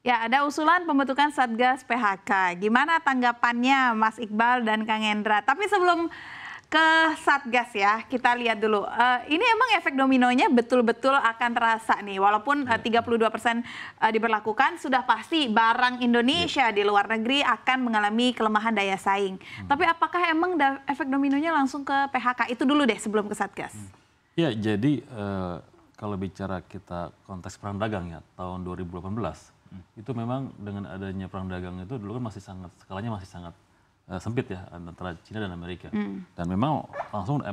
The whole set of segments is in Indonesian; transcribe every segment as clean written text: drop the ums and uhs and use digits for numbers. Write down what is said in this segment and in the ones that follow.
Ya, ada usulan pembentukan Satgas PHK. Gimana tanggapannya Mas Iqbal dan Kang Hendra? Tapi sebelum ke Satgas ya, kita lihat dulu. Ini emang efek dominonya betul-betul akan terasa nih. Walaupun 32% diberlakukan, sudah pasti barang Indonesia di luar negeri akan mengalami kelemahan daya saing. Tapi apakah emang efek dominonya langsung ke PHK? Itu dulu deh sebelum ke Satgas. Ya, jadi kalau bicara kita konteks perang dagang ya, tahun 2018, itu memang dengan adanya perang dagang itu dulu kan masih sangat, skalanya masih sangat sempit ya antara Cina dan Amerika. Dan memang langsung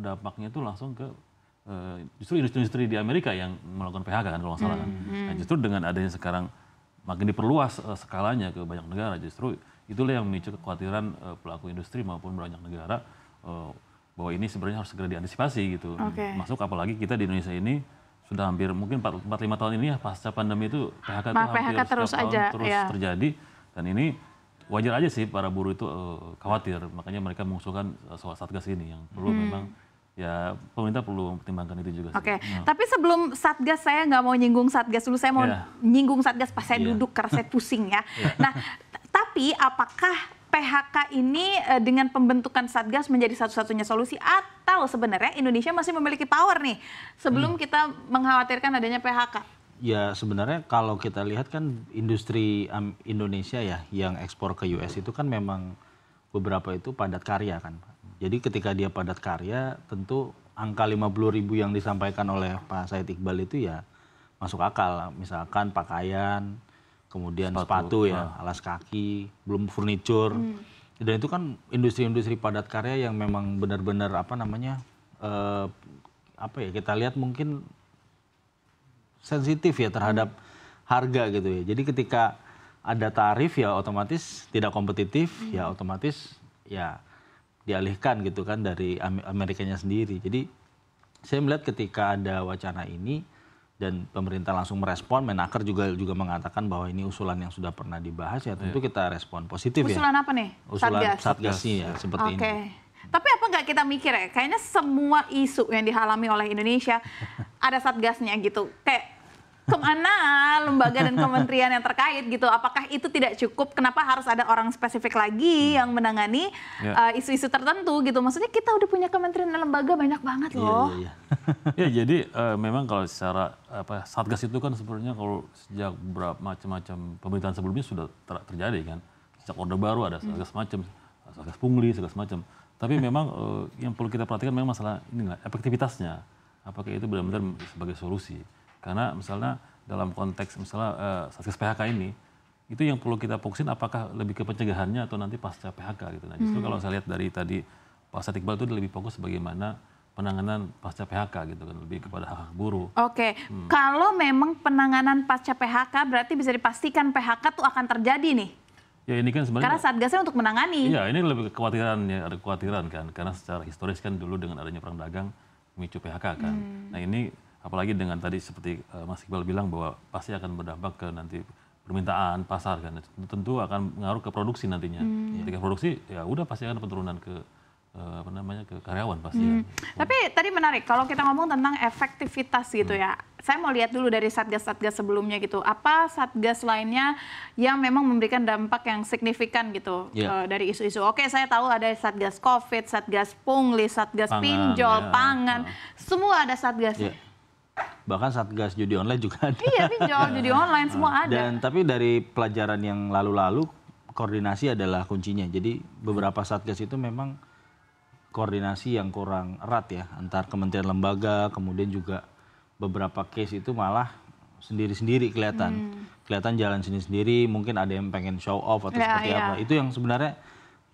dampaknya itu langsung ke justru industri-industri di Amerika yang melakukan PHK kan kalau nggak salah kan. Nah, justru dengan adanya sekarang makin diperluas skalanya ke banyak negara, justru itulah yang memicu kekhawatiran pelaku industri maupun banyak negara bahwa ini sebenarnya harus segera diantisipasi gitu. Masuk apalagi kita di Indonesia ini sudah hampir mungkin 4-5 tahun ini ya pasca pandemi itu PHK itu hampir terus terjadi, dan ini wajar aja sih para buruh itu khawatir, makanya mereka mengusulkan soal Satgas ini yang perlu memang ya pemerintah perlu mempertimbangkan itu juga. Tapi sebelum Satgas saya nggak mau nyinggung Satgas dulu, saya mau nyinggung Satgas pas saya duduk karena saya pusing ya. Nah, tapi apakah PHK ini dengan pembentukan Satgas menjadi satu-satunya solusi atau sebenarnya Indonesia masih memiliki power nih sebelum kita mengkhawatirkan adanya PHK? Ya sebenarnya kalau kita lihat kan industri Indonesia ya yang ekspor ke US itu kan memang beberapa itu padat karya kan. Jadi ketika dia padat karya tentu angka 50.000 yang disampaikan oleh Pak Said Iqbal itu ya masuk akal. Misalkan pakaian, kemudian sepatu ya, alas kaki, belum furniture. Dan itu kan industri-industri padat karya yang memang benar-benar kita lihat mungkin sensitif ya terhadap harga gitu ya. Jadi ketika ada tarif ya otomatis tidak kompetitif, ya otomatis ya dialihkan gitu kan dari Amerikanya sendiri. Jadi saya melihat ketika ada wacana ini dan pemerintah langsung merespon, Menaker juga mengatakan bahwa ini usulan yang sudah pernah dibahas ya tentu kita respon positif ya. Usulan apa nih? Usulan Satgas ya seperti ini. Tapi apa nggak kita mikir ya, kayaknya semua isu yang dialami oleh Indonesia ada Satgasnya gitu. Kayak kemana lembaga dan kementerian yang terkait gitu, apakah itu tidak cukup? Kenapa harus ada orang spesifik lagi yang menangani isu-isu tertentu gitu? Maksudnya kita udah punya kementerian dan lembaga banyak banget loh. Ya jadi memang kalau secara Satgas itu kan sebenarnya kalau sejak berapa macam-macam pemerintahan sebelumnya sudah terjadi kan. Sejak Orde Baru ada Satgas macam, Satgas Pungli, Satgas macam. Tapi memang yang perlu kita perhatikan memang masalah ini efektivitasnya. Apakah itu benar-benar sebagai solusi? Karena misalnya dalam konteks misalnya Satgas PHK ini, itu yang perlu kita fokusin apakah lebih ke pencegahannya atau nanti pasca PHK gitu. Nah justru kalau saya lihat dari tadi Pak Said Iqbal itu lebih fokus bagaimana penanganan pasca PHK gitu kan, lebih kepada hak-hak buruh. Kalau memang penanganan pasca PHK berarti bisa dipastikan PHK tuh akan terjadi nih. Ya ini kan sebenarnya karena Satgasnya untuk menangani. Iya, ini lebih kekhawatiran ya, ada kekhawatiran kan, karena secara historis kan dulu dengan adanya perang dagang memicu PHK kan. Nah ini apalagi dengan tadi seperti Mas Iqbal bilang bahwa pasti akan berdampak ke nanti permintaan pasar kan, tentu akan mengaruh ke produksi nantinya. Ketika produksi ya udah pasti akan penurunan ke ke karyawan pasti. Tapi tadi menarik kalau kita ngomong tentang efektivitas gitu ya. Saya mau lihat dulu dari Satgas-Satgas sebelumnya gitu. Apa Satgas lainnya yang memang memberikan dampak yang signifikan gitu dari isu-isu. Oke, saya tahu ada Satgas Covid, Satgas Pungli, Satgas Pinjol, Pangan. Semua ada Satgasnya. Bahkan Satgas judi online juga ada. Iya, pinjol, judi online semua ada. Dan tapi dari pelajaran yang lalu-lalu koordinasi adalah kuncinya. Jadi beberapa Satgas itu memang koordinasi yang kurang erat ya antar kementerian lembaga, kemudian juga beberapa case itu malah sendiri-sendiri kelihatan jalan sendiri-sendiri, mungkin ada yang pengen show off atau seperti apa. Itu yang sebenarnya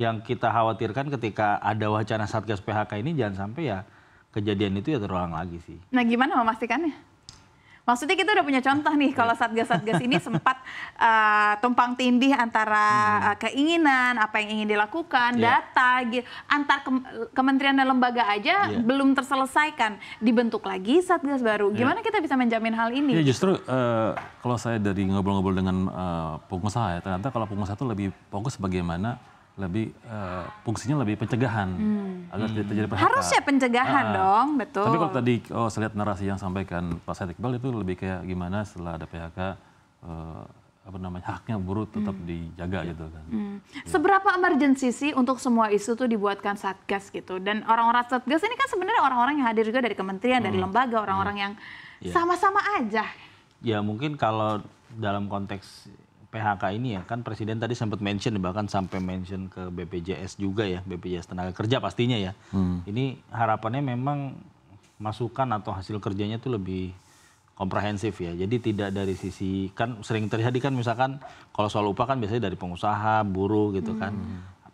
yang kita khawatirkan ketika ada wacana Satgas PHK ini, jangan sampai ya kejadian itu ya terulang lagi sih. Nah gimana memastikannya? Maksudnya kita udah punya contoh nih kalau Satgas-Satgas ini sempat tumpang tindih antara keinginan, apa yang ingin dilakukan, data, antar kementerian dan lembaga aja belum terselesaikan. Dibentuk lagi Satgas baru. Gimana kita bisa menjamin hal ini? Ya justru kalau saya dari ngobrol-ngobrol dengan pengusaha ya, ternyata kalau pengusaha itu lebih fokus bagaimana lebih fungsinya lebih pencegahan agar tidak terjadi PHK. Harusnya pencegahan dong, betul. Tapi kalau tadi saya lihat narasi yang sampaikan Pak Said Iqbal itu lebih kayak gimana setelah ada PHK haknya buruh tetap dijaga gitu kan. Seberapa emergency sih untuk semua isu tuh dibuatkan Satgas gitu? Dan orang-orang Satgas ini kan sebenarnya orang-orang yang hadir juga dari kementerian, dari lembaga, orang-orang yang sama-sama aja. Ya mungkin kalau dalam konteks PHK ini ya kan Presiden tadi sempat mention, bahkan sampai mention ke BPJS juga ya, BPJS Tenaga Kerja pastinya ya. Ini harapannya memang masukan atau hasil kerjanya tuh lebih komprehensif ya. Jadi tidak dari sisi, kan sering terjadi kan misalkan kalau soal upah kan biasanya dari pengusaha, buruh gitu kan.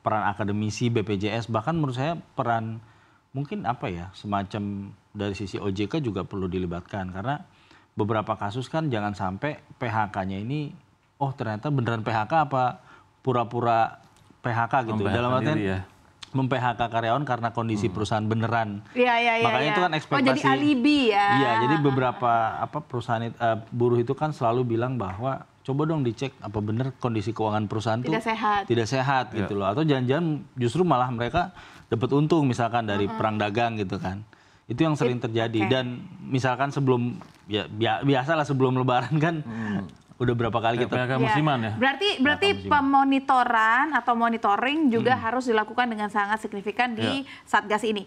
Peran akademisi, BPJS, bahkan menurut saya peran mungkin apa ya, semacam dari sisi OJK juga perlu dilibatkan. Karena beberapa kasus kan jangan sampai PHK-nya ini, oh ternyata beneran PHK apa pura-pura PHK gitu. Dalam artian mem-PHK karyawan karena kondisi perusahaan beneran. Makanya itu kan ekspektasi. Oh jadi alibi ya. Iya, jadi beberapa perusahaan buruh itu kan selalu bilang bahwa coba dong dicek apa bener kondisi keuangan perusahaan itu tidak sehat gitu loh. Atau jangan-jangan justru malah mereka dapat untung misalkan dari perang dagang gitu kan. Itu yang sering terjadi. Dan misalkan sebelum biasalah sebelum Lebaran kan udah berapa kali kita PHK musiman ya. Berarti pemonitoran atau monitoring juga harus dilakukan dengan sangat signifikan di Satgas ini.